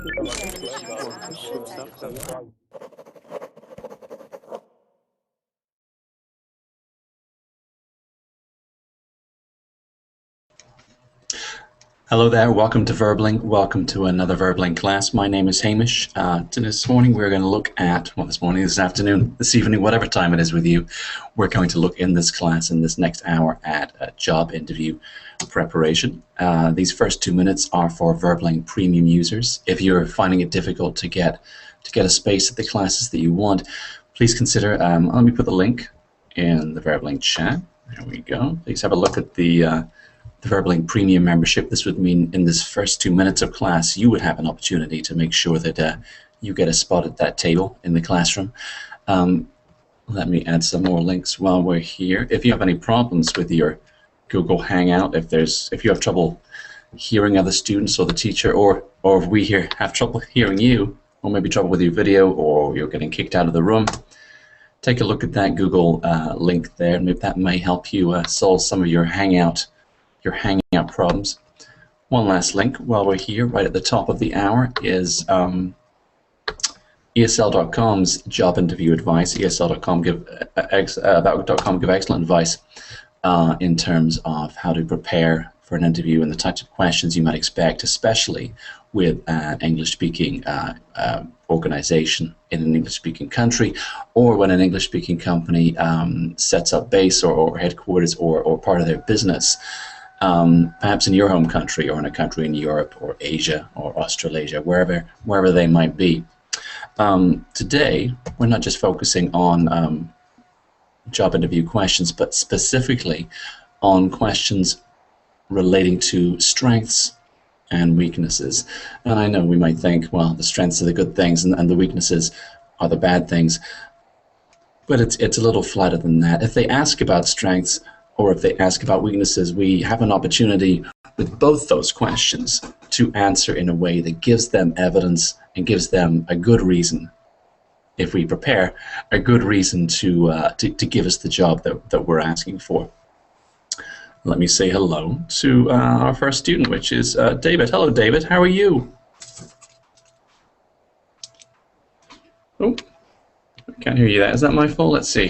Hello there, welcome to Verbling, welcome to another Verbling class. My name is Hamish. This morning we're going to look at, well, this afternoon, this evening, whatever time it is with you, we're going to look in this class in this next hour at job interview preparation. These first 2 minutes are for Verbling premium users. If you're finding it difficult to get a space at the classes that you want, please consider, let me put the link in the Verbling chat. There we go. Please have a look at the Verbling Premium membership. This would mean in this first 2 minutes of class you would have an opportunity to make sure that you get a spot at that table in the classroom. Let me add some more links while we're here. If you have any problems with your Google Hangout, if you have trouble hearing other students or the teacher, or if we here have trouble hearing you, or maybe trouble with your video, or you're getting kicked out of the room, take a look at that Google link there. Maybe that may help you solve some of your Hangout problems. One last link while we're here, right at the top of the hour, is ESL.com's job interview advice. ESL.com give excellent advice in terms of how to prepare for an interview and the types of questions you might expect, especially with an English-speaking organization in an English-speaking country, or when an English-speaking company sets up base or headquarters or part of their business. Perhaps in your home country or in a country in Europe or Asia or Australasia, wherever they might be. Today, we're not just focusing on job interview questions, but specifically on questions relating to strengths and weaknesses. And I know we might think, well, the strengths are the good things and the weaknesses are the bad things, but it's a little flatter than that. If they ask about strengths, or if they ask about weaknesses, we have an opportunity with both those questions to answer in a way that gives them evidence and gives them a good reason, if we prepare, a good reason to give us the job that we're asking for. Let me say hello to our first student, which is David. Hello, David. How are you? Oh, I can't hear you there. Is that my fault? Let's see.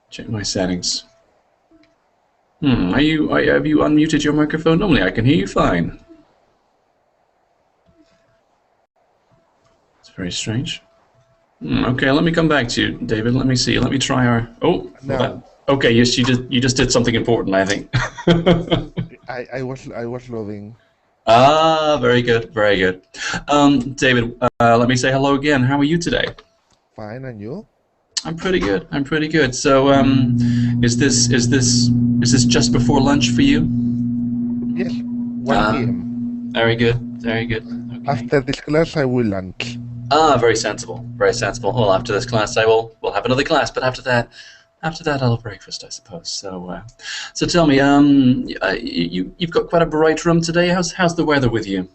Check my settings. Have you unmuted your microphone? Normally I can hear you fine. It's very strange. Okay, let me come back to you, David. Let me see. Let me try our. Oh, no. Okay. Yes, you just did something important, I think. I was loading. Ah, very good, very good. David, let me say hello again. How are you today? Fine, and you? I'm pretty good. I'm pretty good. So, is this just before lunch for you? Yes, 1 p.m. Very good. Very good. Okay. After this class, I will lunch. Ah, very sensible. Very sensible. Well, after this class, we'll have another class. But after that, I'll have breakfast, I suppose. So, so tell me, you've got quite a bright room today. How's the weather with you?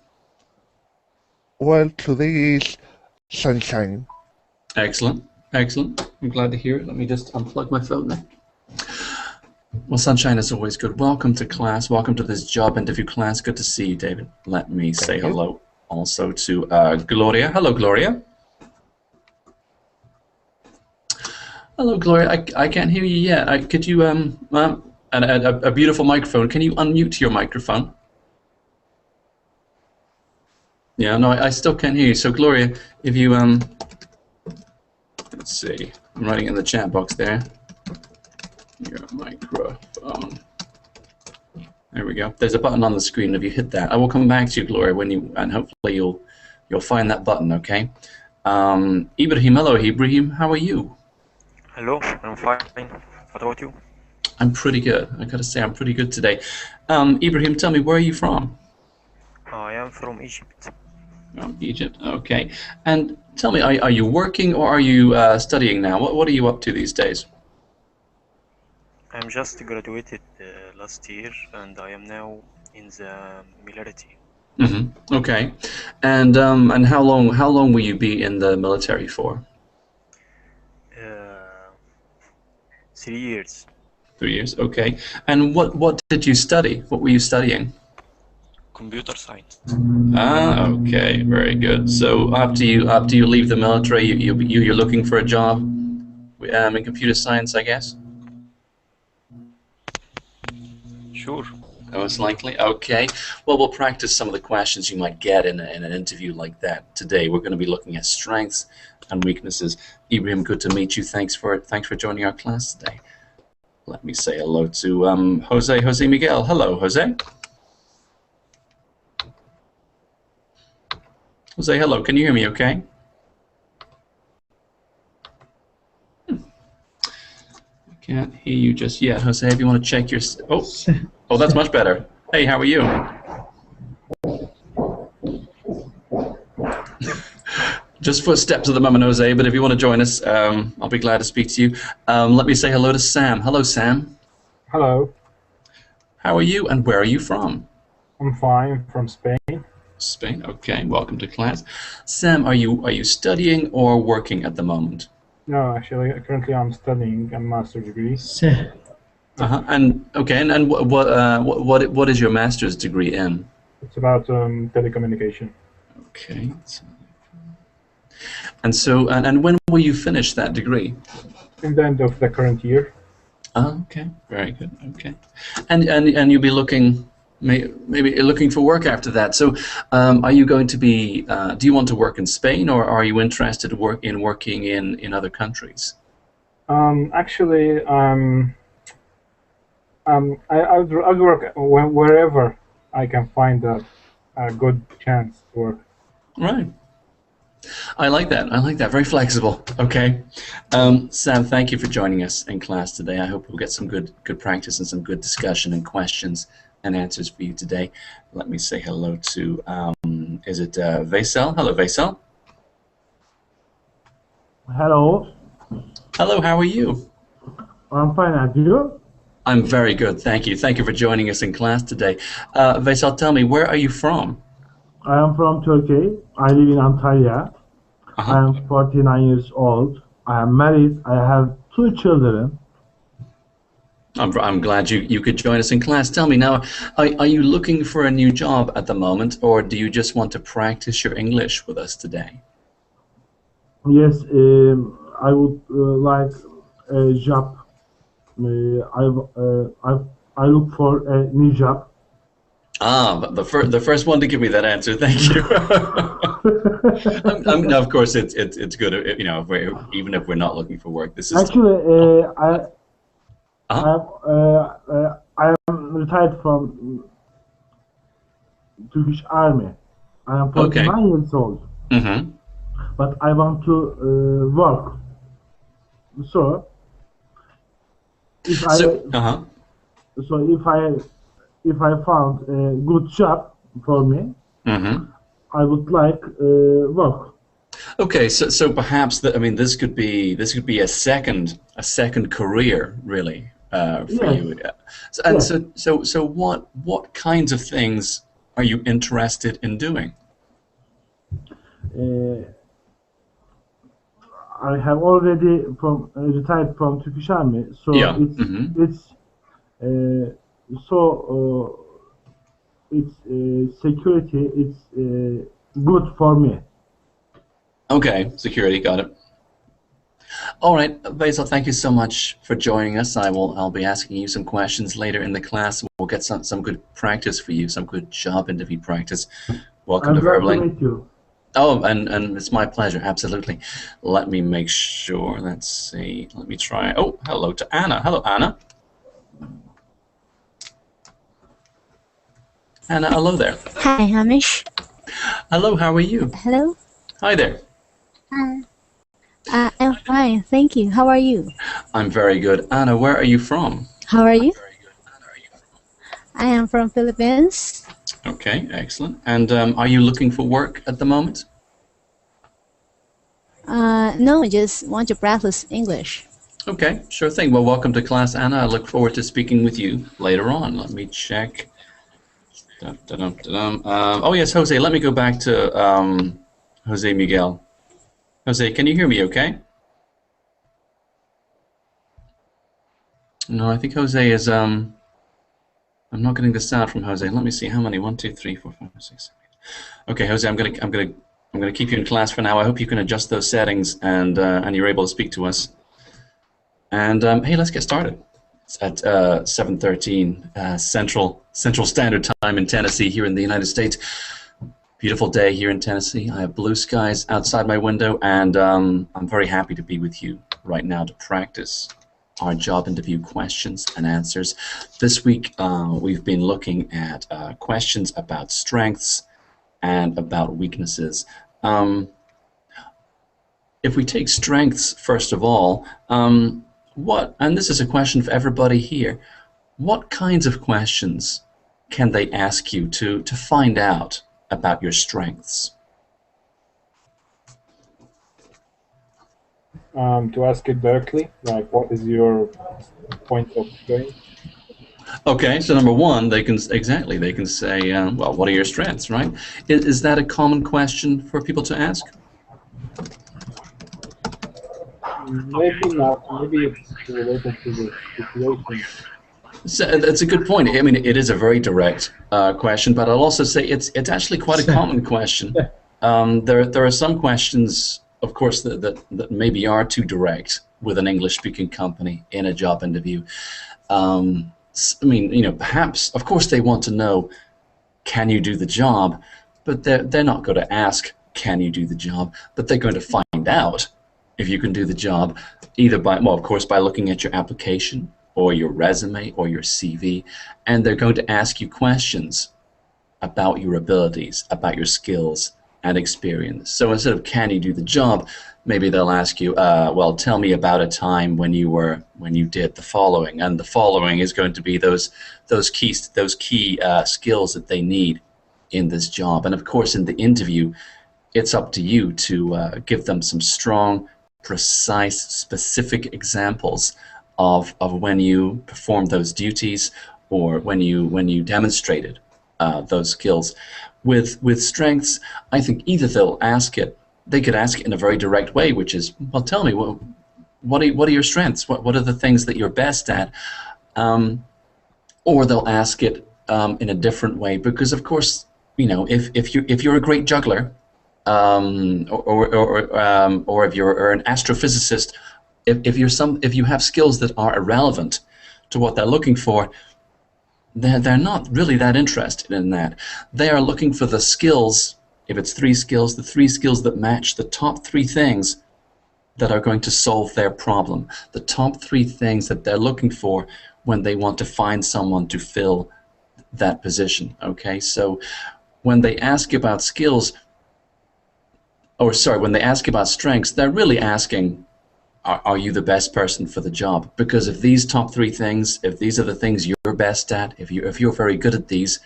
Well, today is sunshine. Excellent. Excellent. I'm glad to hear it. Let me just unplug my phone there. Well, sunshine is always good. Welcome to class. Welcome to this job interview class. Good to see you, David. Let me say hello also to Gloria. Hello, Gloria. Hello, Gloria. I can't hear you yet. Could you, a beautiful microphone. Can you unmute your microphone? Yeah, no, I still can't hear you. So, Gloria, if you, let's see. I'm writing in the chat box there. Your microphone. There we go. There's a button on the screen. If you hit that, I will come back to you, Gloria, and hopefully you'll find that button. Okay. Ibrahim, hello, Ibrahim. How are you? Hello, I'm fine. What about you? I'm pretty good. I gotta say, I'm pretty good today. Ibrahim, tell me, where are you from? I am from Egypt. From Egypt. Okay. And tell me, are you working or are you studying now? What are you up to these days? I'm just graduated last year, and I am now in the military. Mm-hmm. Okay. And how long will you be in the military for? 3 years. 3 years. Okay. And what did you study? What were you studying? computer science. Ah, okay, very good. So after you leave the military, you're looking for a job in computer science, I guess. Sure. Most likely. Okay. Well, we'll practice some of the questions you might get in an interview like that today. We're going to be looking at strengths and weaknesses. Ibrahim, good to meet you. Thanks for joining our class today. Let me say hello to Jose Miguel. Hello, Jose. Jose, hello. Can you hear me okay? I can't hear you just yet. Jose, if you want to check your... Oh, that's much better. Hey, how are you? Just footsteps at the moment, Jose, but if you want to join us, I'll be glad to speak to you. Let me say hello to Sam. Hello, Sam. Hello, How are you, and where are you from? I'm fine, from Spain. Spain. Okay, welcome to class. Sam, are you studying or working at the moment? No, actually, currently I'm studying a master's degree. And okay, and what is your master's degree in? It's about telecommunication. Okay. And so, and when will you finish that degree? In the end of the current year. Oh, okay, very good. Okay, and you'll be looking, maybe looking for work after that. So, are you going to be? Do you want to work in Spain, or are you interested in working in other countries? Actually, I'll work wherever I can find a good chance to work. Right. I like that. I like that. Very flexible. Okay. Sam, thank you for joining us in class today. I hope we'll get some good practice and some good discussion and questions and answers for you today. Let me say hello to, is it Vaisal? Hello, Vaisal. Hello, Hello, how are you? I'm fine, and you? I'm very good, thank you. Thank you for joining us in class today. Vaisal, tell me, where are you from? I am from Turkey. I live in Antalya. I am 49 years old. I am married. I have 2 children. I'm glad you could join us in class. Tell me now, are you looking for a new job at the moment, or do you just want to practice your English with us today? Yes, I would like a job. I look for a new job. But the first one to give me that answer. Thank you. No, of course it's good. You know, even if we're not looking for work, this is Actually, uh-huh. I am retired from Turkish Army. I am 49 years old, Mm-hmm. but I want to work. So, if I if I found a good job for me, Mm-hmm. I would like work. Okay, so perhaps I mean this could be a second career really for Yes. you. And Yes. so what kinds of things are you interested in doing? I have already retired from Turkish Army, so Yeah. it's Mm-hmm. it's so it's security. It's good for me. Okay, security, got it. All right, Basil, thank you so much for joining us. I'll be asking you some questions later in the class. We'll get some good practice for you, some good job interview practice. Welcome I'm to glad to Verbling. meet you. Oh, and it's my pleasure, absolutely. Let me make sure, let's see, let me try. Oh, hello to Anna. Hello, Anna. Anna, hello there. Hi, Hamish. Hello, how are you? Hello. Hi there. I'm fine, thank you. How are you? I'm very good. Anna, where are you from? How are you? I am from Philippines. Okay, excellent. And are you looking for work at the moment? No, I just want to practice English. Okay, sure thing. Well, welcome to class, Anna. I look forward to speaking with you later on. Let me check. Oh, yes, Jose, let me go back to Jose Miguel. Jose, can you hear me okay? No, I think Jose is I'm not getting the sound from Jose. Let me see how many. 1, 2, 3, 4, 5, 6, 7, 8. Okay, Jose, I'm gonna keep you in class for now. I hope you can adjust those settings and you're able to speak to us. And hey, let's get started. It's at 7:13 Central Standard Time in Tennessee, here in the United States. Beautiful day here in Tennessee. I have blue skies outside my window, and I'm very happy to be with you right now to practice our job interview questions and answers. This week we've been looking at questions about strengths and about weaknesses. If we take strengths first of all, and this is a question for everybody here, what kinds of questions can they ask you to find out about your strengths? To ask it directly, like what is your point of strength? Okay, so number one, they can say, well, what are your strengths, right? Is that a common question for people to ask? Maybe not. Maybe it's related to the situation. So that's a good point. I mean, it is a very direct question, but I'll also say it's actually quite a common question. There are some questions, of course, that maybe are too direct with an English-speaking company in a job interview. I mean, perhaps, of course, they want to know, can you do the job? But they're not going to ask, can you do the job? But they're going to find out if you can do the job, either by, well, of course, by looking at your application or your resume or your CV, and they're going to ask you questions about your abilities, about your skills and experience. So instead of can you do the job, maybe they'll ask you, well, tell me about a time when you did the following, and the following is going to be those key skills that they need in this job. And of course, in the interview, it's up to you to give them some strong, precise, specific examples of when you performed those duties or when you demonstrated those skills. With strengths, I think either they could ask it in a very direct way, which is, well, tell me, what are your strengths? What are the things that you're best at? Or they'll ask it in a different way, because of course, if you're a great juggler, or if you're an astrophysicist, if you have skills that are irrelevant to what they're looking for, they're not really that interested in that. They are looking for the skills. If it's 3 skills, the 3 skills that match the top 3 things that are going to solve their problem, the top 3 things that they're looking for when they want to find someone to fill that position. Okay, so when they ask about skills, when they ask about strengths, they're really asking, are you the best person for the job? Because if these top 3 things, if these are the things you're best at, if you're very good at these,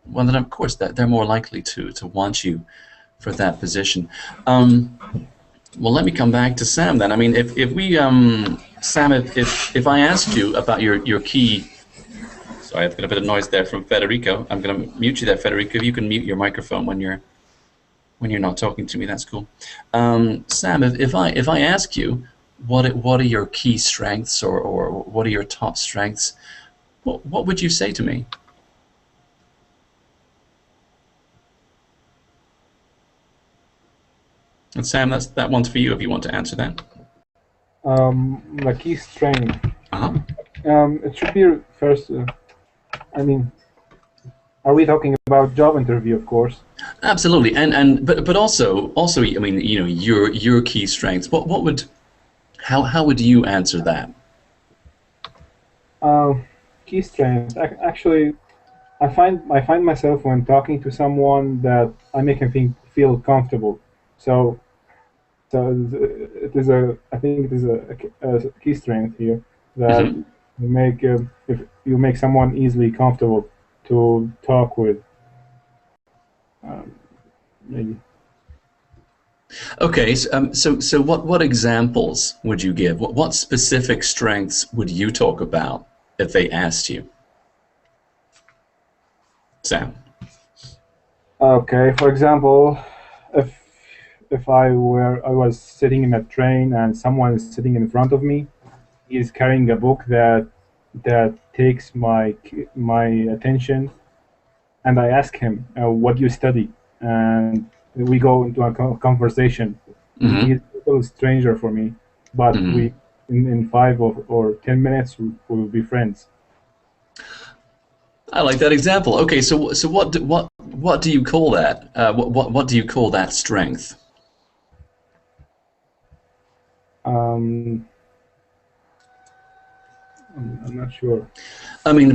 well, then of course they're more likely to want you for that position. Well, let me come back to Sam then. I mean, Sam, if I asked you about your key. Sorry, I've got a bit of noise there from Federico. I'm going to mute you there, Federico. If you can mute your microphone when you're not talking to me, that's cool. Sam, if I ask you what are your key strengths or what are your top strengths, what would you say to me? And Sam, that one's for you if you want to answer that. My key strength. Uh-huh. It should be first. I mean, are we talking about job interview, of course? Absolutely, but also, I mean, your key strengths. How would you answer that? Key strengths. Actually, I find myself when talking to someone that I make him feel comfortable. So I think it is a key strength here that if you make someone easily comfortable to talk with. Maybe. Okay, so what examples would you give? What specific strengths would you talk about if they asked you? Sam. Okay, for example, if I was sitting in a train and someone is sitting in front of me, he's carrying a book that takes my attention, and I ask him, "What do you study?" And we go into a conversation. Mm-hmm. He's a total stranger for me, but we in 5 or 10 minutes we will be friends. I like that example. Okay, so what do you call that? What do you call that strength? I'm not sure. I mean,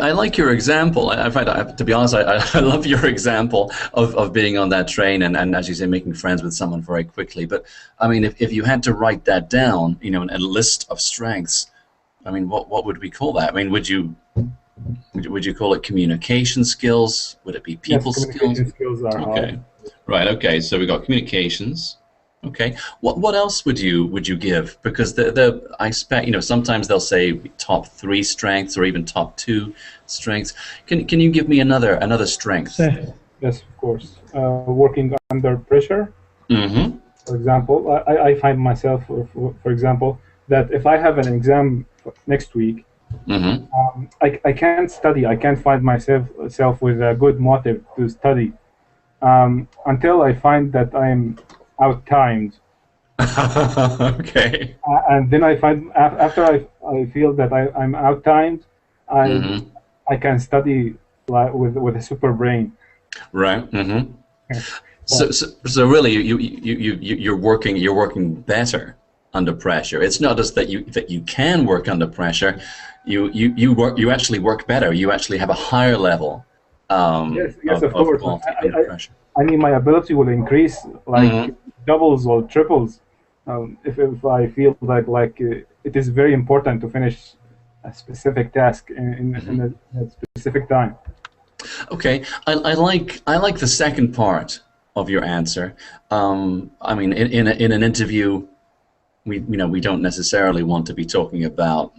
I like your example. In fact, to be honest, I love your example of being on that train and, as you say, making friends with someone very quickly. But I mean, if you had to write that down, in a list of strengths, I mean, what would we call that? I mean, would you call it communication skills? Would it be people skills? Communication skills are Okay, hard. right. Okay, so we got communications. Okay, what else would you give? Because I expect sometimes they'll say top 3 strengths or even top 2 strengths. Can you give me another strength? Yes, of course. Working under pressure. Mm-hmm. For example, I find myself, for example, that if I have an exam next week, Mm-hmm. I can't study. I can't find myself with a good motive to study until I find that I'm out-timed. Okay. And then I find after I feel that I'm out-timed, I can study with a super brain. Right. Mm-hmm. So really, you're working better under pressure. It's not just that you can work under pressure. You actually work better. You actually have a higher level. Yes, of course. Quality under pressure. I mean, my ability will increase like doubles or triples if I feel like it is very important to finish a specific task in a specific time. Okay, I like the second part of your answer. I mean, in an interview, we don't necessarily want to be talking about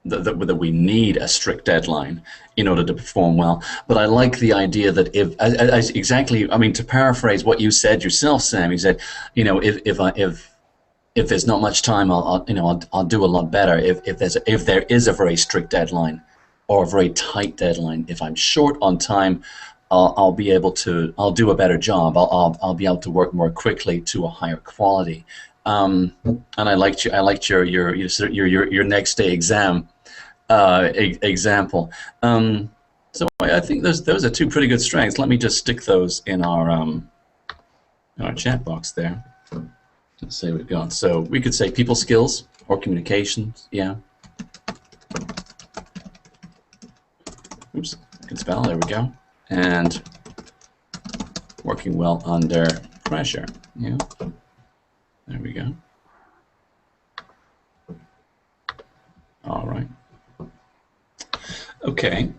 that we need a strict deadline in order to perform well. But I like the idea that exactly, I mean, to paraphrase what you said yourself, Sam, you said, if there's not much time, I'll do a lot better. If there is a very strict deadline or a very tight deadline, if I'm short on time, I'll do a better job. I'll be able to work more quickly to a higher quality. And I liked your next day exam example. So I think those are 2 pretty good strengths. Let me just stick those in our chat box there. Let's say we've got. So we could say people skills or communications. Yeah. Oops, I can spell. There we go. And working well under pressure. Yeah. There we go. All right. Okay.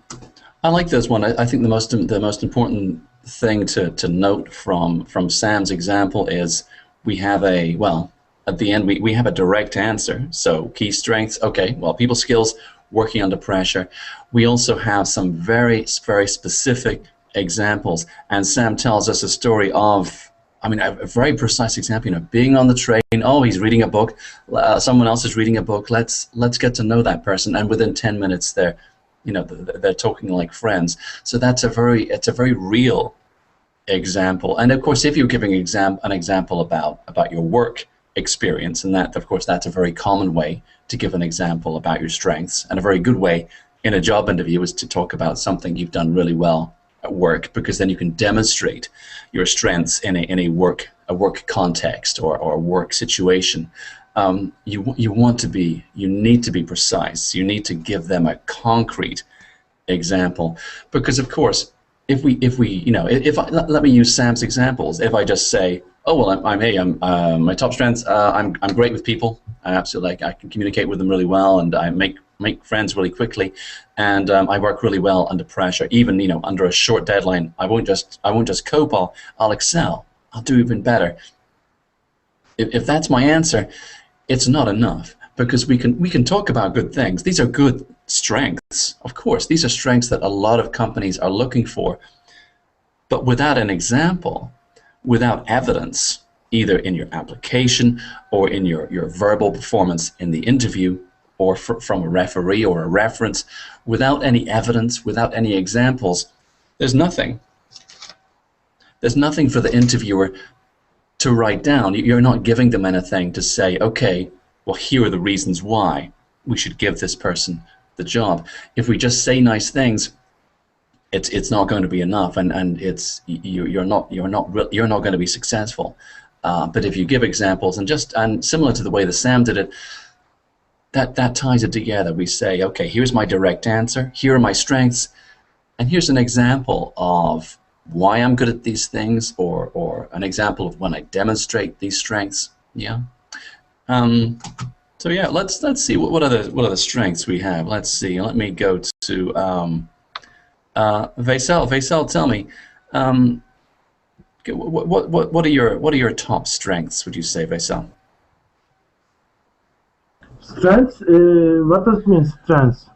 I like this one. I think the most important thing to note from Sam's example is we have at the end we have a direct answer. So key strengths. Okay. Well, people skills, working under pressure. We also have some very specific examples, and Sam tells us a story of. I mean, a very precise example. Being on the train. Oh, he's reading a book. Someone else is reading a book. Let's get to know that person. And within 10 minutes, they're talking like friends. So it's a very real example. And of course, if you're giving an example about your work experience, and that, of course, that's a very common way to give an example about your strengths, and a very good way in a job interview is to talk about something you've done really well at work, because then you can demonstrate your strengths in a work context or a work situation. You need to be precise. You need to give them a concrete example, because of course, if let me use Sam's examples. If I just say, oh well, I'm my top strengths. I'm great with people. I can communicate with them really well, and I make friends really quickly, and I work really well under pressure. Even under a short deadline, I won't just cope. I'll excel. I'll do even better. If that's my answer, it's not enough, because we can talk about good things. These are good strengths, of course. These are strengths that a lot of companies are looking for, but without an example, without evidence, either in your application or in your verbal performance in the interview, or from a referee or a reference, without any evidence, without any examples, there's nothing. There's nothing for the interviewer to write down. You're not giving them anything to say, okay, well, here are the reasons why we should give this person the job. If we just say nice things, it's not going to be enough, and you're not going to be successful. But if you give examples and similar to the way the Sam did it, that ties it together. We say, okay, here's my direct answer, here are my strengths, and here's an example of why I'm good at these things, or an example of when I demonstrate these strengths. Yeah. So yeah, let's see what are the strengths we have. Let's see. Let me go to Vaisal. Vaisal, tell me, what are your top strengths? Would you say, Vaisal? Strengths? What does it mean, strengths?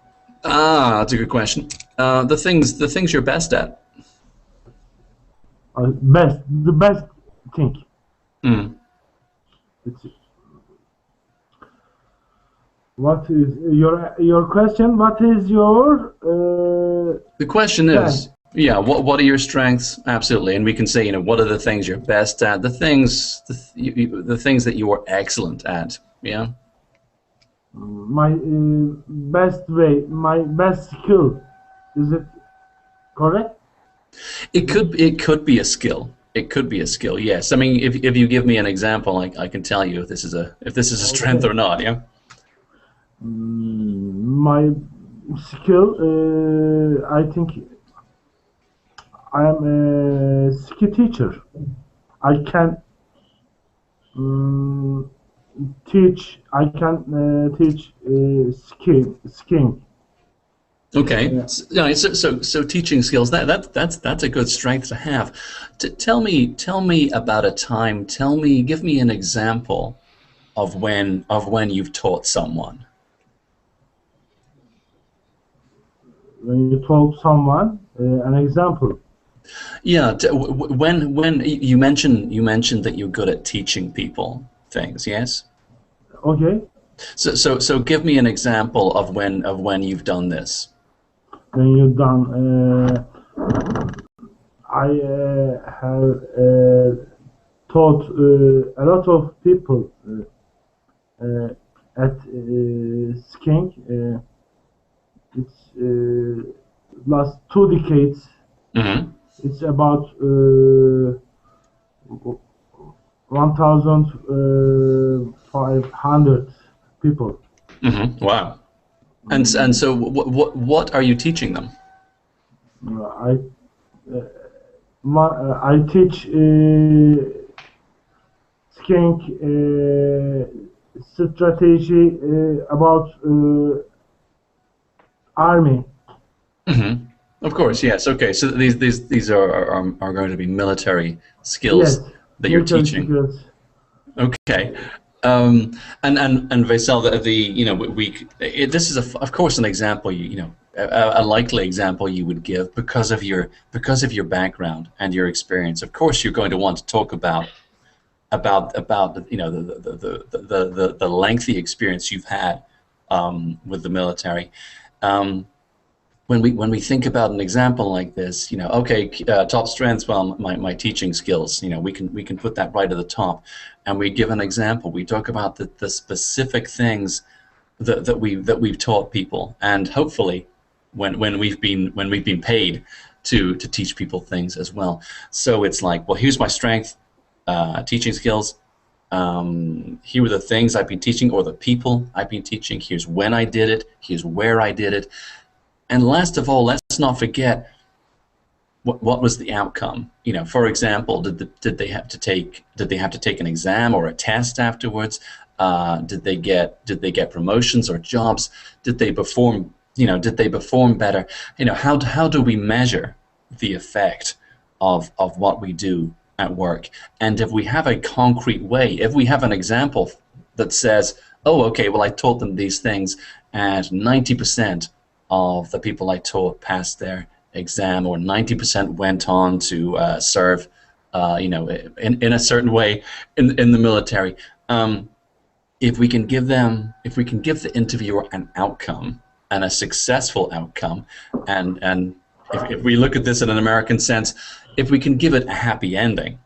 That's a good question. The things you're best at. The best thing. What is your question? What is your? The question is, yeah, what are your strengths? Absolutely, and we can say, what are the things you're best at? The things that you are excellent at. Yeah. My best way, my best skill. Is it correct? It could be a skill. It could be a skill. Yes. I mean, if you give me an example, I can tell you if this is a strength or not. Yeah. My skill, I think I am a ski teacher. I can teach. I can teach skiing. Okay. Yeah. So teaching skills, that's a good strength to have. Tell me about a time. Give me an example of when you've taught someone. When you taught someone, an example. Yeah. When you mentioned that you're good at teaching people things. Yes. Okay. So give me an example of when you've done this. When you've done, I have taught a lot of people at skiing. It's last 2 decades. Mm-hmm. It's about 1,500 people. Mm-hmm. Wow. And so what are you teaching them? I teach skiing strategy about army. Mm-hmm. Of course, yes. Okay, so these are going to be military skills that you're teaching. Skills. Okay, and Vaisal, this is of course an example. A likely example you would give because of your background and your experience. Of course, you're going to want to talk about the lengthy experience you've had with the military. When we think about an example like this, okay, top strengths, well, my teaching skills, we can put that right at the top, and we give an example. We talk about the specific things that we've taught people, and hopefully, when we've been paid to teach people things as well. So it's like, well, here's my strength, teaching skills. Here are the things I've been teaching, or the people I've been teaching. Here's when I did it. Here's where I did it. And last of all, let's not forget what was the outcome. For example, did they have to take an exam or a test afterwards? Did they get promotions or jobs? Did they perform better? How do we measure the effect of what we do at work? And if we have a concrete way, if we have an example that says, oh, okay, well, I taught them these things, and 90% of the people I taught passed their exam, or 90% went on to serve, in a certain way in the military. if we can give the interviewer an outcome and a successful outcome, and if we look at this in an American sense, if we can give it a happy ending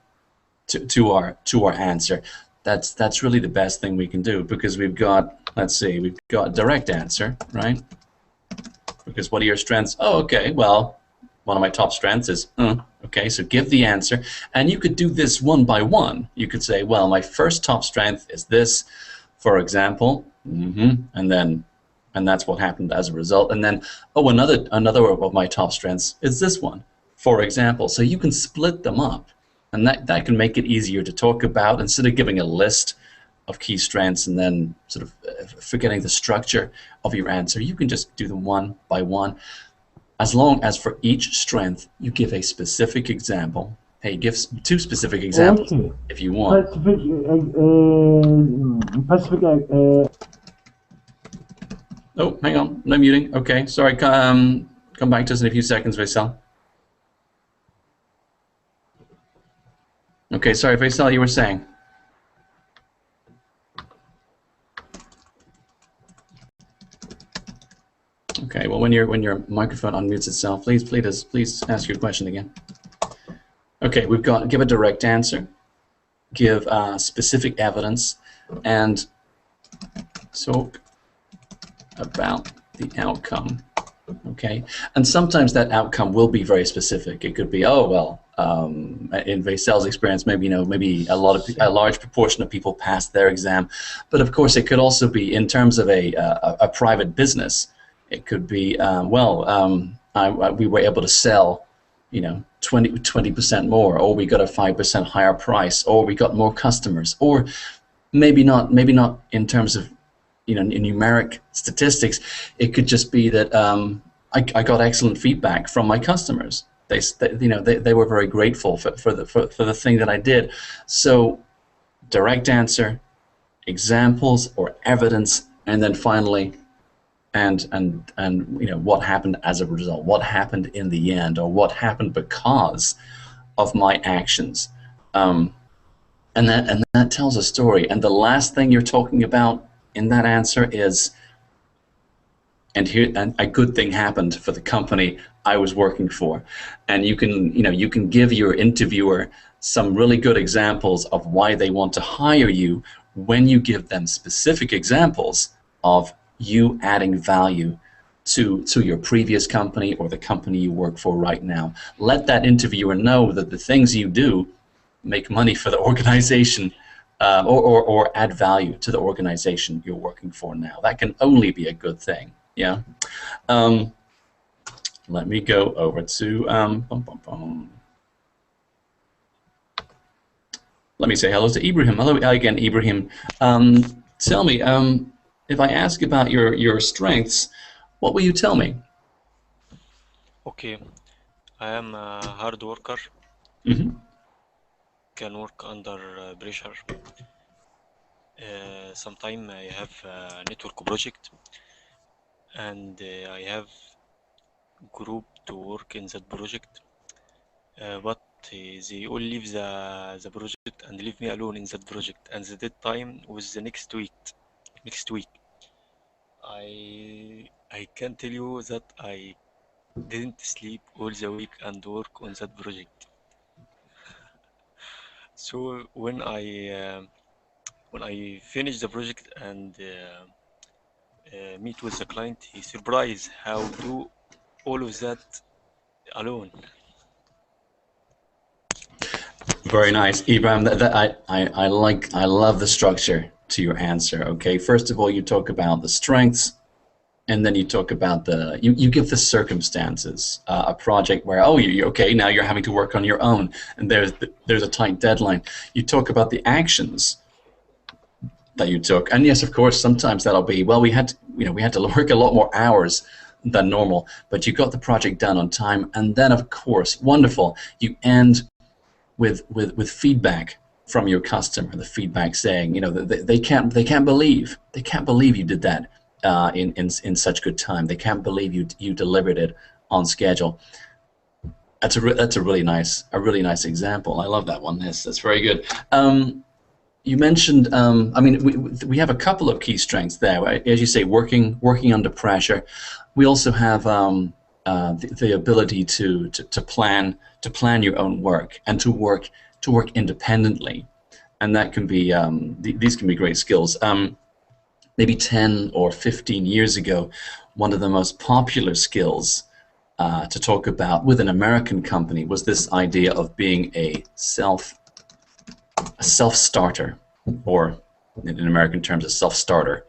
to our answer, that's really the best thing we can do, because we've got, let's see, we've got a direct answer, right? Because what are your strengths? Oh, okay, well, one of my top strengths is, okay, so give the answer. And you could do this one by one. You could say, well, my first top strength is this, for example, and that's what happened as a result. And then, oh, another of my top strengths is this one, for example. So you can split them up, and that can make it easier to talk about, instead of giving a list of key strengths and then sort of forgetting the structure of your answer. You can just do them one by one, as long as for each strength you give a specific example. Hey, give 2 specific examples if you want. Oh, hang on, no muting. Okay, sorry. Come back to us in a few seconds, Faisal. Okay, sorry, Faisal, you were saying. Okay, well, when your microphone unmutes itself, please ask your question again. Okay, we've got give a direct answer, give specific evidence, and talk about the outcome. Okay, and sometimes that outcome will be very specific. It could be, oh well, in Vaisel's experience, maybe a large proportion of people passed their exam, but of course it could also be in terms of a private business. It could be, we were able to sell, 20% more, or we got a 5% higher price, or we got more customers, or maybe not in terms of, in numeric statistics. It could just be that I got excellent feedback from my customers. They were very grateful for the thing that I did. So, direct answer, examples or evidence, and then finally, and what happened as a result, what happened in the end, or what happened because of my actions, and that tells a story. And the last thing you're talking about in that answer is, and a good thing happened for the company I was working for. And you can give your interviewer some really good examples of why they want to hire you when you give them specific examples of you adding value to your previous company or the company you work for right now. Let that interviewer know that the things you do make money for the organization, or add value to the organization you're working for now. That can only be a good thing. Yeah. Let me go over to let me say hello to Ibrahim. Hello again, Ibrahim. Tell me, if I ask about your strengths, what will you tell me? Okay, I am a hard worker. Can work under pressure. Sometimes I have a network project, and I have group to work in that project, but they all leave the project and leave me alone in that project, and the deadline was the next week. I can tell you that I didn't sleep all the week and work on that project. So when I finish the project and meet with the client, he surprised how do all of that alone. Very nice, Ibrahim. I love the structure to your answer. Okay, first of all, you talk about the strengths, and then you talk about you give the circumstances. A project where, okay, now you're having to work on your own, and there's a tight deadline. You talk about the actions that you took, and yes, of course, sometimes that'll be, well, we had to work a lot more hours than normal, but you got the project done on time. And then, of course, wonderful, you end with feedback from your customer. The feedback saying, they can't believe you did that in such good time. They can't believe you delivered it on schedule. That's a really nice example. I love that one. That's very good. You mentioned, I mean, we have a couple of key strengths there. Right? As you say, working under pressure. We also have the ability to plan your own work and to work independently, and that can be these can be great skills. Maybe 10 or 15 years ago, one of the most popular skills to talk about with an American company was this idea of being a self-starter, or in American terms, a self-starter.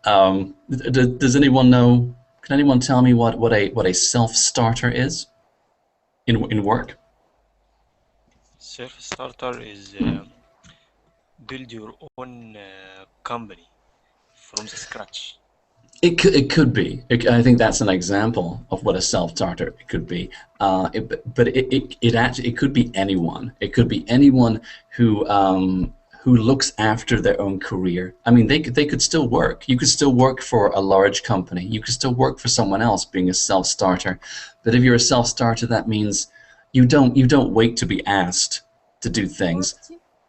Does anyone know? Can anyone tell me what a self-starter is in work? Self-starter is build your own company from the scratch. It could be. I think that's an example of what a self-starter could be. It could be anyone. It could be anyone who looks after their own career. I mean, they could still work. You could still work for a large company. You could still work for someone else being a self-starter. But if you're a self-starter, that means you don't wait to be asked to do things.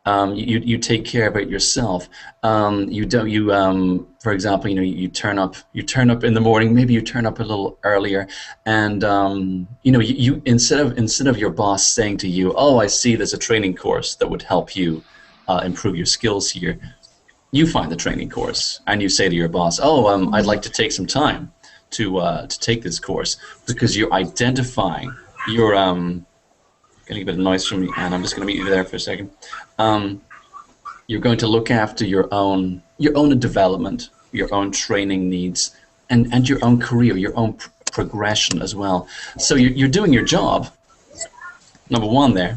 You take care of it yourself. For example, you turn up in the morning. Maybe you turn up a little earlier, and you instead of your boss saying to you, "Oh, I see, there's a training course that would help you improve your skills here," you find the training course and you say to your boss, "Oh, I'd like to take some time to take this course," because you're identifying your getting a bit of noise from me, and I'm just going to meet you there for a second. You're going to look after your own development, your own training needs, and your own career, your own progression as well. So you're doing your job. Number one there.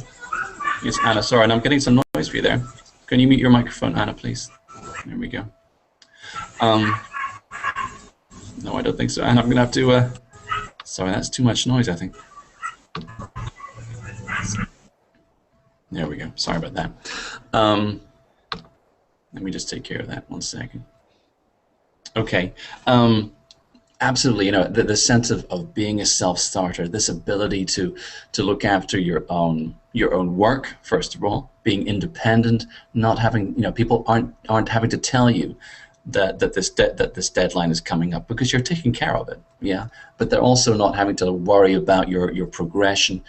Yes, Anna, sorry, and I'm getting some noise for you there. Can you mute your microphone, Anna, please? There we go. No, I don't think so. Anna, I'm going to have to... sorry, that's too much noise, I think. There we go. Sorry about that. Let me just take care of that 1 second. Okay. Absolutely. The sense of being a self-starter, this ability to look after your own work, first of all, being independent, not having, people aren't having to tell you that this deadline is coming up because you're taking care of it. Yeah. But they're also not having to worry about your progression.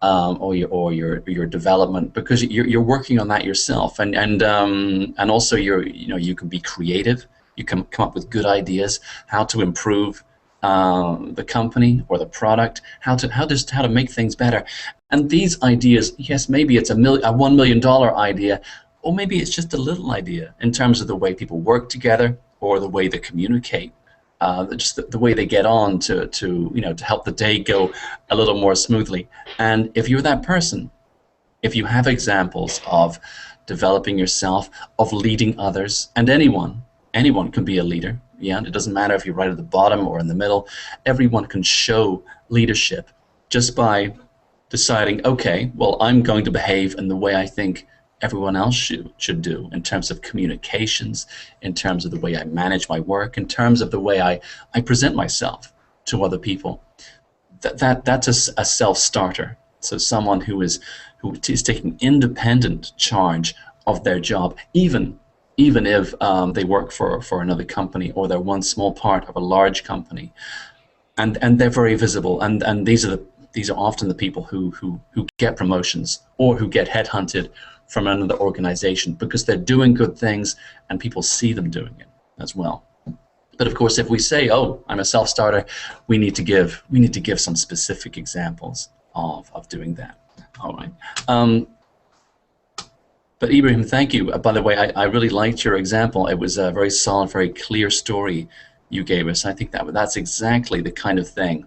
Or your development, because you're working on that yourself, and also you can be creative. You can come up with good ideas, how to improve the company or the product, how to make things better. And these ideas, yes, maybe it's a $1 million idea, or maybe it's just a little idea in terms of the way people work together or the way they communicate. Just the way they get on to help the day go a little more smoothly. And if you're that person, if you have examples of developing yourself, of leading others, and anyone can be a leader. Yeah, it doesn't matter if you're right at the bottom or in the middle. Everyone can show leadership just by deciding, okay, well, I'm going to behave in the way I think everyone else should do, in terms of communications, in terms of the way I manage my work, in terms of the way I present myself to other people. That's a self-starter. So someone who is taking independent charge of their job, even if they work for another company, or they're one small part of a large company, and they're very visible. And these are often the people who get promotions or who get headhunted from another organization because they're doing good things and people see them doing it as well. But of course, if we say, "Oh, I'm a self-starter," we need to give some specific examples of doing that. All right. But Ibrahim, thank you. By the way, I really liked your example. It was a very solid, very clear story you gave us. I think that's exactly the kind of thing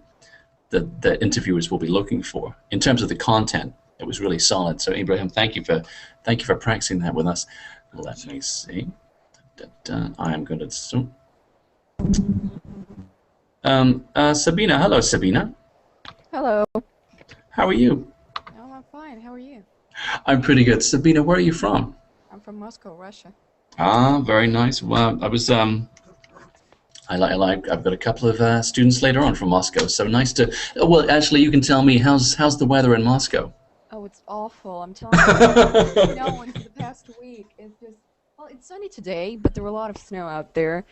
that the interviewers will be looking for in terms of the content. It was really solid. So Ibrahim, thank you for practicing that with us. Let me see. I am going to zoom. Sabina, hello, Sabina. Hello. How are you? Oh, I'm fine. How are you? I'm pretty good. Sabina, where are you from? I'm from Moscow, Russia. Ah, very nice. Well, I've got a couple of students later on from Moscow. So nice to. Well, actually, you can tell me how's the weather in Moscow. Oh, it's awful. I'm telling you. For the past week, it's just Well, it's sunny today, but there were a lot of snow out there.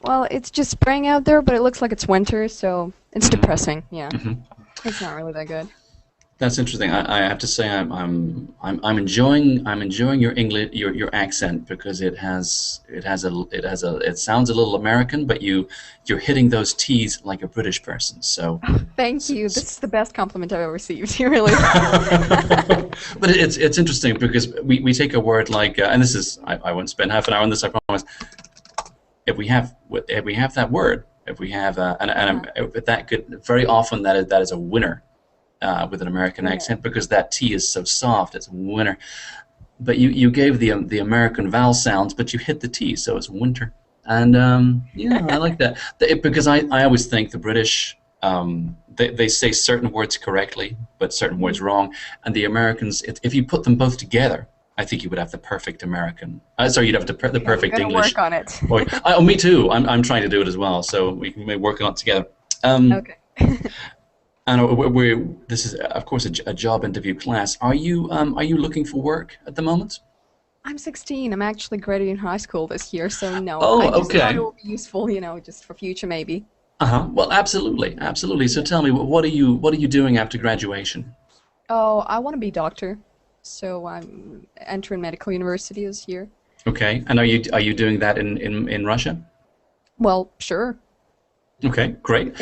Well, it's just spring out there, but it looks like it's winter, so it's depressing. Yeah, it's not really that good. That's interesting. I have to say I'm enjoying your English your accent because it sounds a little American, but you're hitting those T's like a British person. So Thank you. This is the best compliment I've ever received. You really. but it's interesting because we take a word like and this is I won't spend half an hour on this, I promise. If we have that word, if we have that could very often that is a winner. With an American accent, because that T is so soft, it's winter. But you gave the American vowel sounds, but you hit the T, so it's winter. And yeah, I like that. Because I always think the British, they say certain words correctly, but certain words wrong. And the Americans, if you put them both together, I think you would have the perfect American. Sorry, you'd have the perfect English. Work on it. Oh, me too. I'm trying to do it as well, so we can work on it together. Okay. And this is, of course, a job interview class. Are you looking for work at the moment? I'm 16. I'm actually graduating high school this year, so no. Oh, I just okay. thought it would be useful, just for future maybe. Well, absolutely. So tell me, what are you doing after graduation? Oh, I want to be a doctor, so I'm entering medical university this year. Okay, and are you doing that in Russia? Well, sure. Okay, great.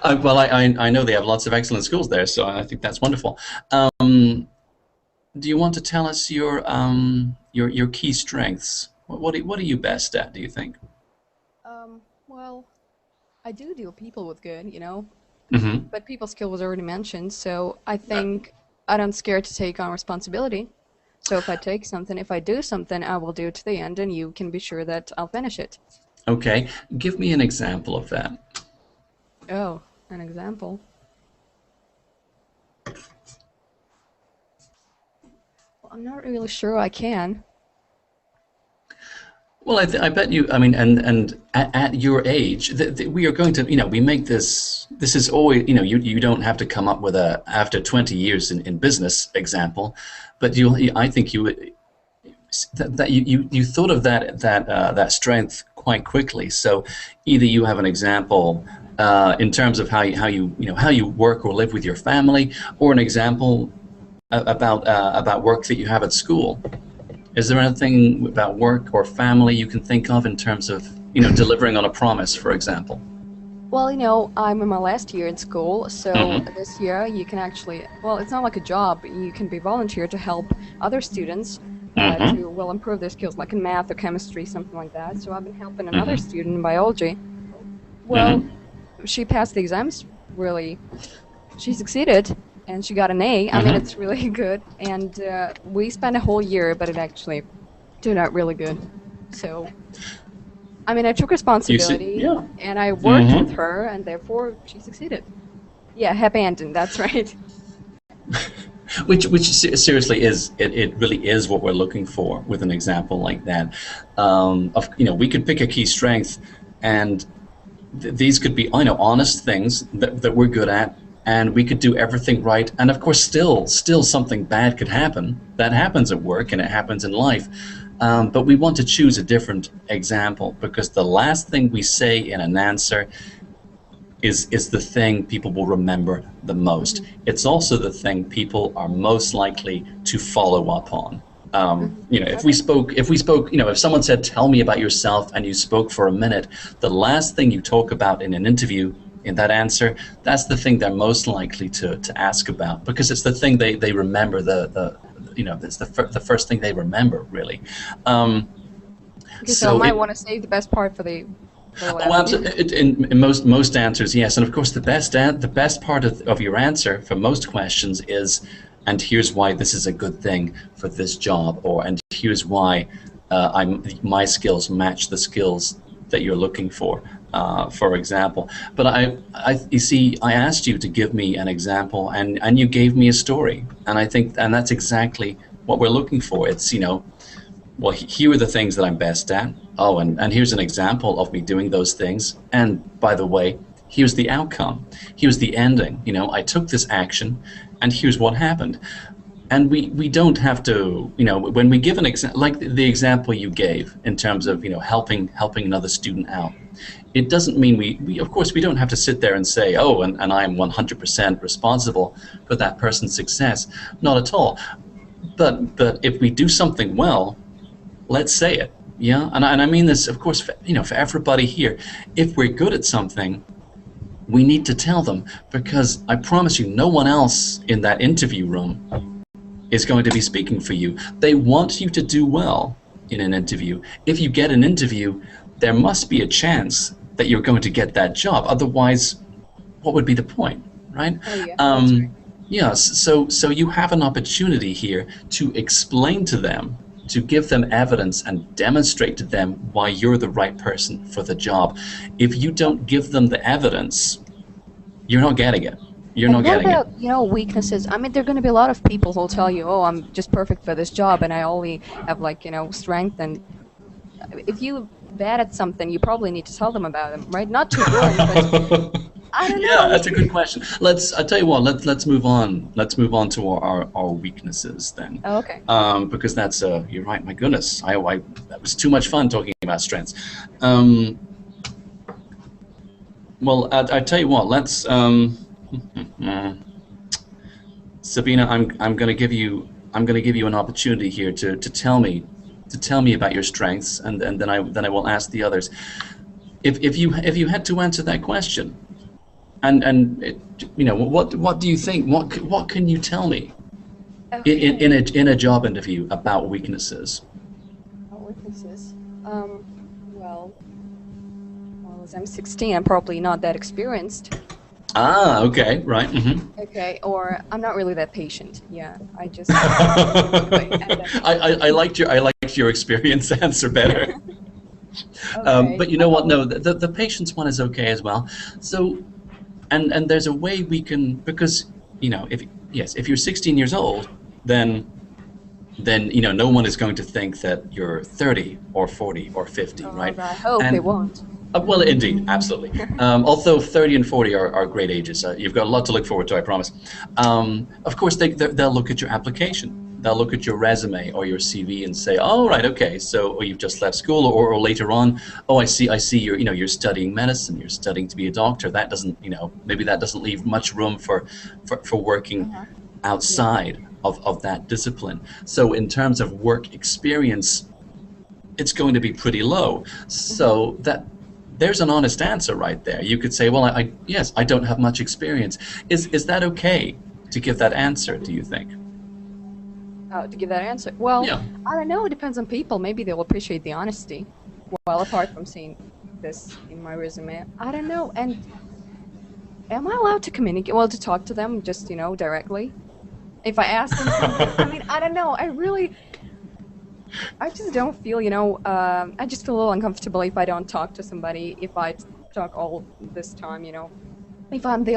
Well, I know they have lots of excellent schools there, so I think that's wonderful. Do you want to tell us your key strengths? What are you best at, do you think? Well, I do deal with people with good, Mm-hmm. but people skill was already mentioned, so I think I don't scare to take on responsibility. So if I do something, I will do it to the end, and you can be sure that I'll finish it. Okay, give me an example of that. Oh, an example. Well, I'm not really sure I can. Well, I bet you. I mean, and at your age, we are going to, we make this. This is always, you don't have to come up with a after 20 years in business example, but I think you thought of that strength quite quickly. So either you have an example in terms of how you work or live with your family, or an example about work that you have at school. Is there anything about work or family you can think of in terms of delivering on a promise, for example? Well, I'm in my last year in school, so this year you can actually, well, it's not like a job, you can be volunteer to help other students to improve their skills, like in math or chemistry, something like that. So I've been helping another student in biology. Well, she passed the exams, really. She succeeded, and she got an A. I mean, it's really good. And we spent a whole year, but it actually turned out really good. So, I mean, I took responsibility, and I worked with her, and therefore she succeeded. Yeah, happy ending, that's right. Which seriously is, it really is what we're looking for with an example like that. We could pick a key strength, and these could be, honest things that we're good at, and we could do everything right, and of course still something bad could happen. That happens at work and it happens in life, but we want to choose a different example, because the last thing we say in an answer is the thing people will remember the most. It's also the thing people are most likely to follow up on. If someone said, tell me about yourself, and you spoke for a minute, the last thing you talk about in an interview, in that answer, that's the thing they're most likely to ask about, because it's the thing they remember, it's the first thing they remember, really. So I might want to save the best part for the in most answers, yes. And of course, the best part of your answer for most questions is, and here's why this is a good thing for this job, and here's why my skills match the skills that you're looking for example. But you see, I asked you to give me an example, and you gave me a story, and I think, and that's exactly what we're looking for. It's, well, here are the things that I'm best at. Oh, and here's an example of me doing those things. And by the way, here's the outcome. Here's the ending. I took this action, and here's what happened. And we don't have to, when we give an example, like the example you gave in terms of, helping another student out, it doesn't mean we of course, we don't have to sit there and say, oh, and I'm 100% responsible for that person's success. Not at all. But if we do something well, let's say it. Yeah, and I mean this, of course, for everybody here. If we're good at something, we need to tell them, because I promise you, no one else in that interview room is going to be speaking for you. They want you to do well in an interview. If you get an interview, there must be a chance that you're going to get that job. Otherwise, what would be the point, right? Oh, yeah, that's right. Yeah, so you have an opportunity here to explain to them, to give them evidence and demonstrate to them why you're the right person for the job. If you don't give them the evidence, you're not getting it. You're not getting it. What about, weaknesses? I mean, there are going to be a lot of people who'll tell you, oh, I'm just perfect for this job and I only have, strength. And if you're bad at something, you probably need to tell them about it, right? Not too rude, but I don't know. Yeah, that's a good question. I tell you what, let's move on. Let's move on to our weaknesses then. Oh, okay. Because that's, you're right, my goodness. That was too much fun talking about strengths. Well, I tell you what, let's, Sabina, I'm going to give you an opportunity here to tell me about your strengths, and then I will ask the others. If you had to answer that question, what do you think? What can you tell me in a job interview about weaknesses? Weaknesses. Well, as I'm 16, I'm probably not that experienced. Ah, okay, right. Mm-hmm. Okay, or I'm not really that patient. Yeah, I just. I liked your experience answer better. Okay. But you know what? No, the patience one is okay as well. So, and there's a way we can, because if you're 16 years old, then no one is going to think that you're 30 or 40 or 50, right? I hope they won't. Well, indeed, absolutely. Although 30 and 40 are great ages, you've got a lot to look forward to, I promise. Of course, they'll look at your application. They'll look at your resume or your CV and say, "Oh, right, okay. So, you've just left school, or later on, oh, I see you're studying medicine. You're studying to be a doctor. That doesn't, maybe that doesn't leave much room for working outside of that discipline. So, in terms of work experience, it's going to be pretty low. So there's an honest answer right there. You could say, well, yes, I don't have much experience. Is that okay to give that answer, do you think? To give that answer? Well, yeah. I don't know. It depends on people. Maybe they'll appreciate the honesty. Well, apart from seeing this in my resume, I don't know. And am I allowed to communicate? Well, to talk to them just, directly? If I ask them something? I mean, I don't know. I just don't feel, I just feel a little uncomfortable if I don't talk to somebody, if I talk all this time, if I'm the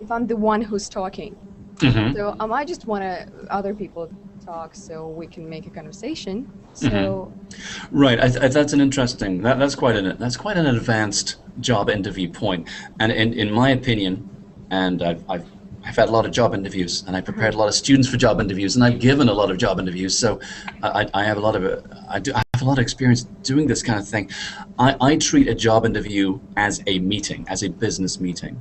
if I'm the one who's talking. Mm-hmm. So I just want other people to talk so we can make a conversation. So mm-hmm. Right, that's an interesting. That's quite an advanced job interview point, and in my opinion, and I've had a lot of job interviews, and I prepared a lot of students for job interviews, and I've given a lot of job interviews, so I have a lot of experience doing this kind of thing. I treat a job interview as a meeting, as a business meeting.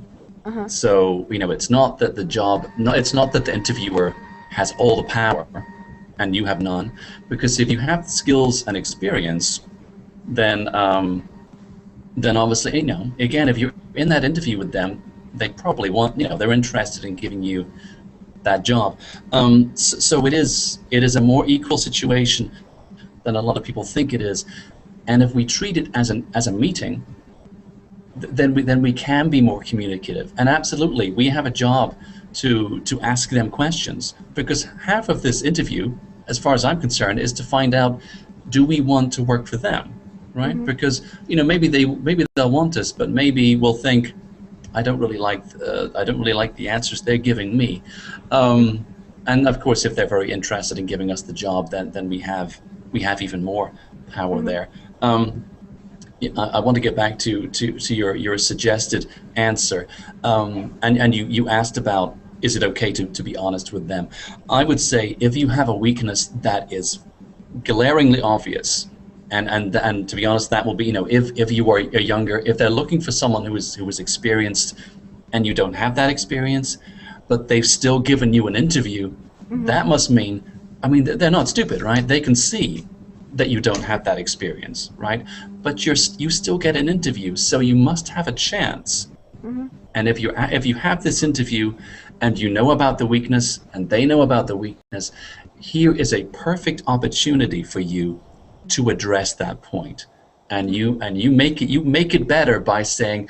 Uh-huh. So it's not that it's not that the interviewer has all the power and you have none, because if you have skills and experience, then obviously again, if you're in that interview with them, they probably want, they're interested in giving you that job. So it is a more equal situation than a lot of people think it is. And if we treat it as a meeting, then we can be more communicative. And absolutely, we have a job to ask them questions, because half of this interview, as far as I'm concerned, is to find out, do we want to work for them, right? Mm-hmm. Because maybe they'll want us, but maybe we'll think, I don't really like the answers they're giving me, and of course, if they're very interested in giving us the job, then we have even more power mm-hmm. there. I want to get back to your suggested answer, and you asked about is it okay to be honest with them? I would say if you have a weakness that is glaringly obvious, and to be honest, that will be, if you are younger, if they're looking for someone who is experienced, and you don't have that experience, but they've still given you an interview, that must mean, they're not stupid, right? They can see that you don't have that experience, right? But you still get an interview, so you must have a chance. And if you have this interview, and you know about the weakness, and they know about the weakness, here is a perfect opportunity for you to address that point, and you make it better by saying,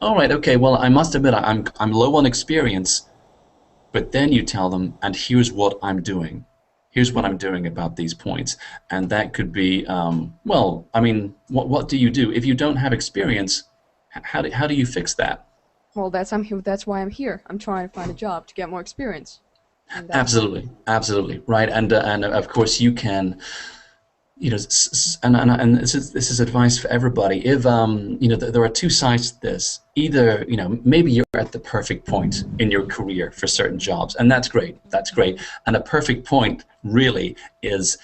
all right, okay, well, I must admit I'm low on experience, but then you tell them, and here's what I'm doing. Here's what I'm doing about these points, and that could be, what do you do if you don't have experience? How do you fix that? Well, that's why I'm here. I'm trying to find a job to get more experience. Absolutely, right. And of course you can, and this is advice for everybody. If there are two sides to this. Either maybe you're at the perfect point in your career for certain jobs, and that's great. And a perfect point really is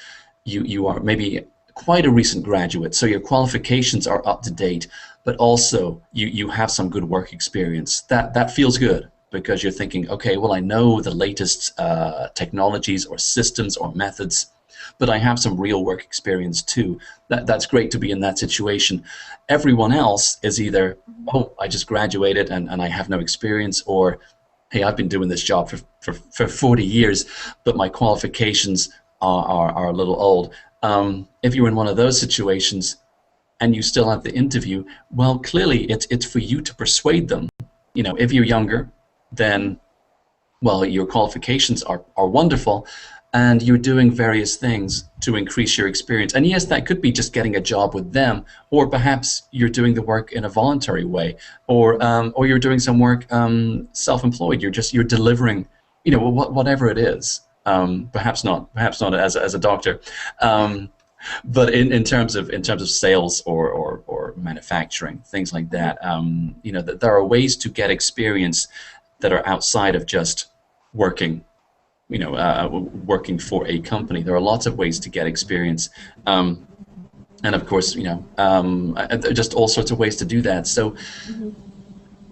you are maybe quite a recent graduate, so your qualifications are up to date, but also you have some good work experience. That feels good, because you're thinking, okay, well, I know the latest technologies or systems or methods, but I have some real work experience too. That's great to be in that situation. Everyone else is either, oh, I just graduated and I have no experience, or, hey, I've been doing this job for 40 years, but my qualifications are a little old. If you're in one of those situations and you still have the interview, well, clearly it's for you to persuade them. If you're younger, then, well, your qualifications are wonderful, and you're doing various things to increase your experience. And yes, that could be just getting a job with them, or perhaps you're doing the work in a voluntary way, or you're doing some work self-employed. You're delivering, whatever it is. Perhaps not as a doctor, but in terms of sales or manufacturing, things like that. That there are ways to get experience that are outside of just working. Working for a company. There are lots of ways to get experience, and of course, just all sorts of ways to do that. So,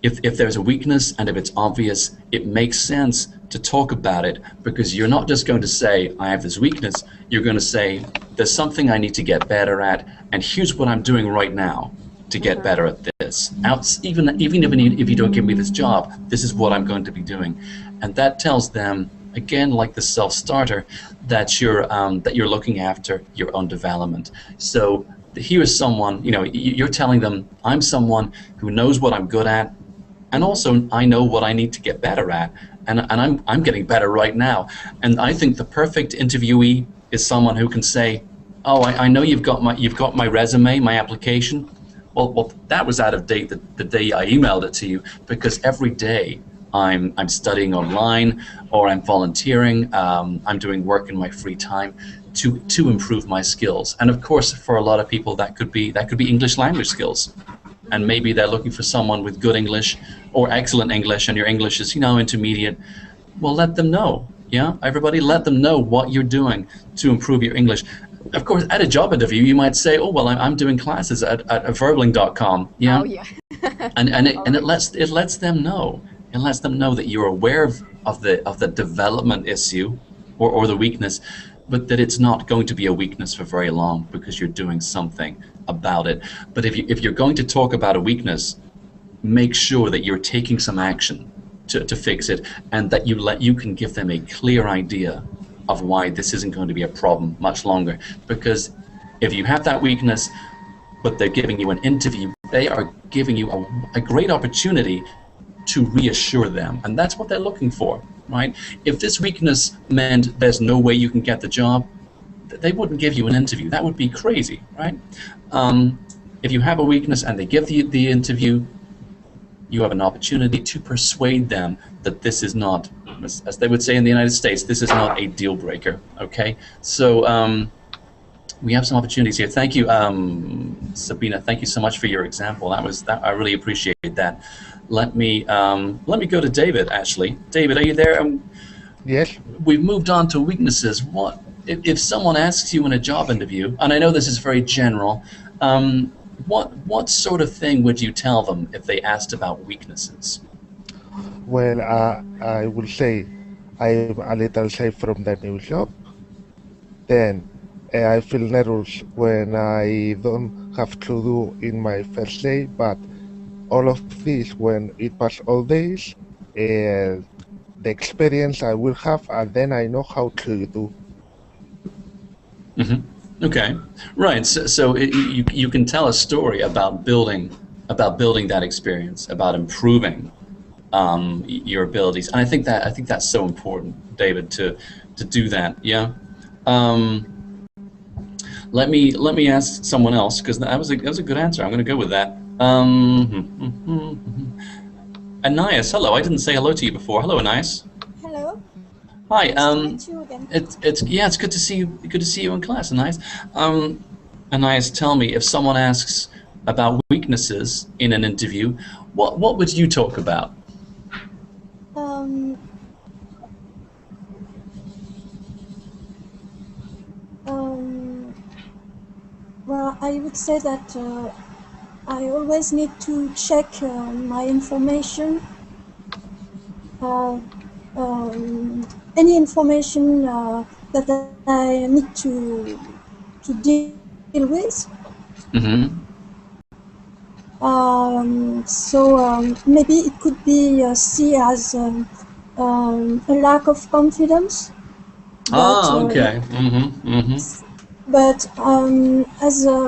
if there's a weakness and if it's obvious, it makes sense to talk about it, because you're not just going to say, I have this weakness. You're going to say, there's something I need to get better at, and here's what I'm doing right now to get better at this. Even if you don't give me this job, this is what I'm going to be doing, and that tells them, again, like the self-starter, that you're looking after your own development. So here is someone, you're telling them, I'm someone who knows what I'm good at, and also I know what I need to get better at, and I'm getting better right now. And I think the perfect interviewee is someone who can say, oh, I know you've got my resume, my application. Well, that was out of date the day I emailed it to you, because every day I'm studying online, or I'm volunteering. I'm doing work in my free time to improve my skills. And of course, for a lot of people, that could be English language skills. And maybe they're looking for someone with good English or excellent English, and your English is intermediate. Well, let them know. Yeah, everybody, let them know what you're doing to improve your English. Of course, at a job interview, you might say, "Oh, well, I'm doing classes at verbling.com." Yeah. Oh, yeah. and it lets them know. It lets them know that you're aware of the development issue or the weakness, but that it's not going to be a weakness for very long, because you're doing something about it. But if you're going to talk about a weakness, make sure that you're taking some action to fix it, and that you can give them a clear idea of why this isn't going to be a problem much longer. Because if you have that weakness, but they're giving you an interview, they are giving you a great opportunity to reassure them, and that's what they're looking for, right? If this weakness meant there's no way you can get the job, they wouldn't give you an interview. That would be crazy, right? If you have a weakness and they give the interview, you have an opportunity to persuade them that this is not, as they would say in the United States, this is not a deal breaker, okay? So we have some opportunities here. Thank you, Sabina. Thank you so much for your example. I really appreciate that. Let me go to David. Actually, David, are you there? Yes. We've moved on to weaknesses. What if someone asks you in a job interview? And I know this is very general. What sort of thing would you tell them if they asked about weaknesses? Well, I will say I'm a little safe from the new job. Then I feel nervous when I don't have to do in my first day, but all of this, when it pass all days, the experience I will have, and then I know how to do. Mm-hmm. Okay, right. So you can tell a story about building that experience, about improving your abilities, and I think that's so important, David, to do that. Yeah. Let me ask someone else, because that was a good answer. I'm going to go with that. Anais, hello. I didn't say hello to you before. Hello, Anais. Hello. Hi. Nice to meet you again. It's good to see you. Good to see you in class, Anais. Anais, tell me, if someone asks about weaknesses in an interview, what would you talk about? Well, I would say that I always need to check my information. Any information that I need to deal with. Mm-hmm. So maybe it could be seen as a lack of confidence. Okay. Mm-hmm. Mm-hmm. But as a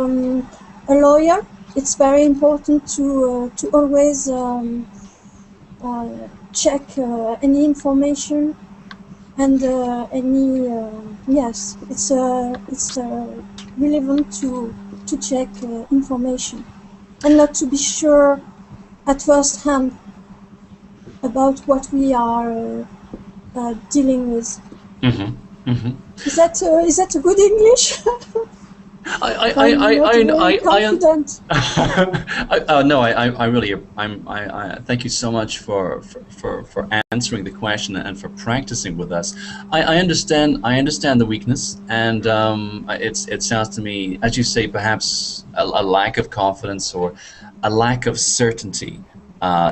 lawyer, it's very important to always check any information and yes, it's relevant to check information and not to be sure at first hand about what we are dealing with. Mm-hmm. Mm-hmm. Is that a good English? I thank you so much for answering the question and for practicing with us. I understand the weakness, and it sounds to me, as you say, perhaps a lack of confidence or a lack of certainty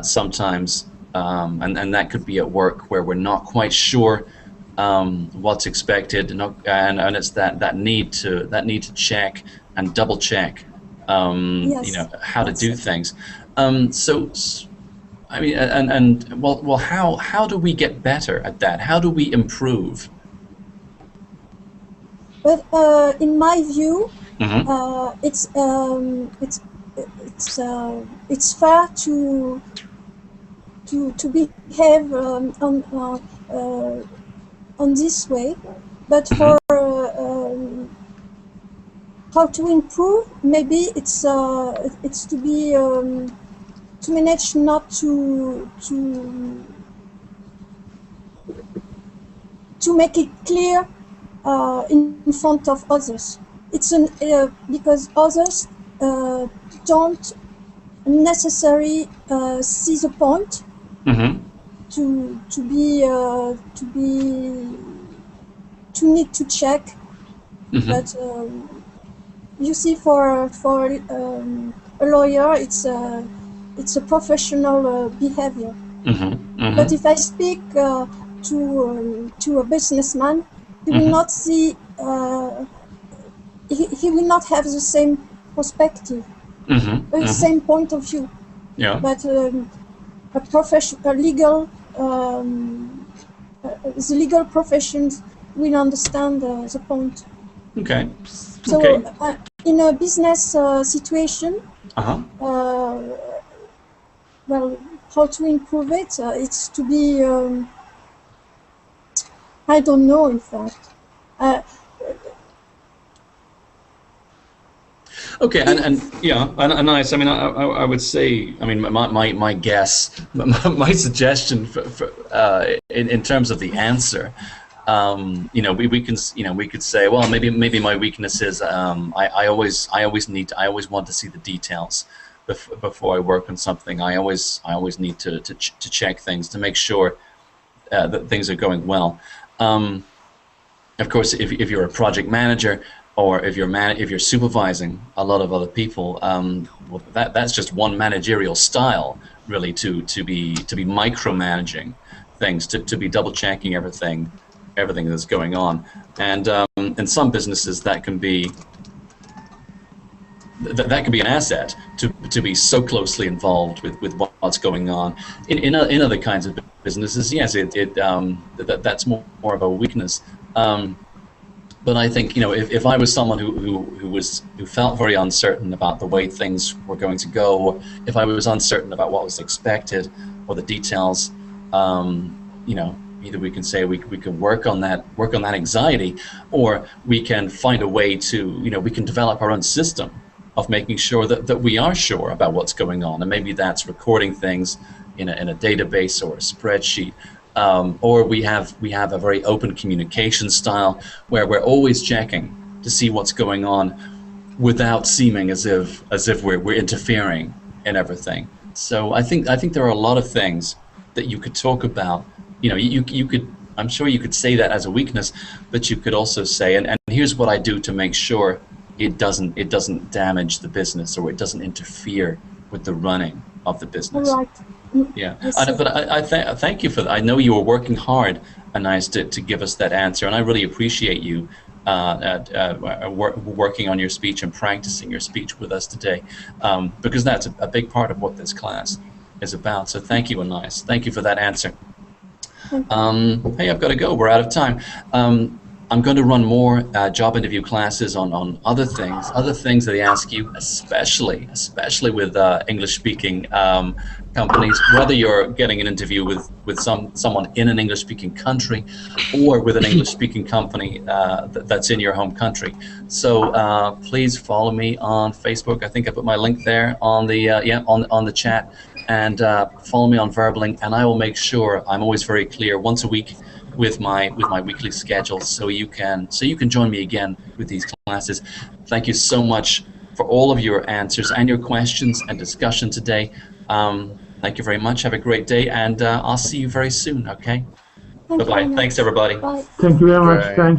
sometimes, and that could be at work where we're not quite sure what's expected, and it's that need to check and double check, yes, you know, how to do things. So I mean, well, how do we get better at that? How do we improve? But in my view, Mm-hmm. It's fair to behave on this way, but for how to improve, maybe it's to be to manage not to make it clear in front of others. It's because others don't necessarily see the point. Mm-hmm. To need to check, Mm-hmm. but you see, for a lawyer, it's a professional behavior. Mm-hmm. Mm-hmm. But if I speak to a businessman, he will Mm-hmm. not see. He will not have the same perspective, Mm-hmm. the Mm-hmm. same point of view. Yeah. But a legal, the legal professions will understand the point. Okay. So Okay. in a business situation, Uh-huh. well, how to improve it? It's to be, I don't know, in fact. Okay, and yeah, and nice. I mean, I would say, I mean, my guess, my suggestion in terms of the answer You know, we can, you know, we could say, well, maybe my weakness is I always want to see the details before I work on something. I always need to check things to make sure that things are going well. Of course, if you're a project manager, or if you're supervising a lot of other people, well, that's just one managerial style, really, to be micromanaging things, to be double checking everything that's going on. And in some businesses that can be an asset, to be so closely involved with what's going on. In other kinds of businesses, yes, that's more of a weakness. But I think, you know, if I was someone who felt very uncertain about the way things were going to go, or if I was uncertain about what was expected or the details, you know, either we can say we can work on that anxiety, or we can find a way to, you know, we can develop our own system of making sure that we are sure about what's going on. And maybe that's recording things in a database or a spreadsheet. Or we have a very open communication style where we're always checking to see what's going on without seeming as if we're interfering in everything. So I think there are a lot of things that you could talk about. You know, you could, I'm sure you could say that as a weakness, but you could also say, and here's what I do to make sure it doesn't damage the business, or it doesn't interfere with the running of the business. All right. Yeah, but I thank you for that. I know you were working hard, Anais, to give us that answer, and I really appreciate you working on your speech and practicing your speech with us today, because that's a big part of what this class is about. So thank you, Anais. Thank you for that answer. Hey, I've got to go. We're out of time. I'm going to run more job interview classes on other things that they ask you, especially with English-speaking companies. Whether you're getting an interview with someone in an English-speaking country, or with an English-speaking company that's in your home country. So please follow me on Facebook. I think I put my link there on the on the chat, and follow me on Verbaling, and I will make sure I'm always very clear once a week with my weekly schedule, so you can join me again with these classes. Thank you so much for all of your answers and your questions and discussion today. Thank you very much. Have a great day, and I'll see you very soon. Okay. Bye bye. Thanks everybody. Bye. Thank you very much. Thank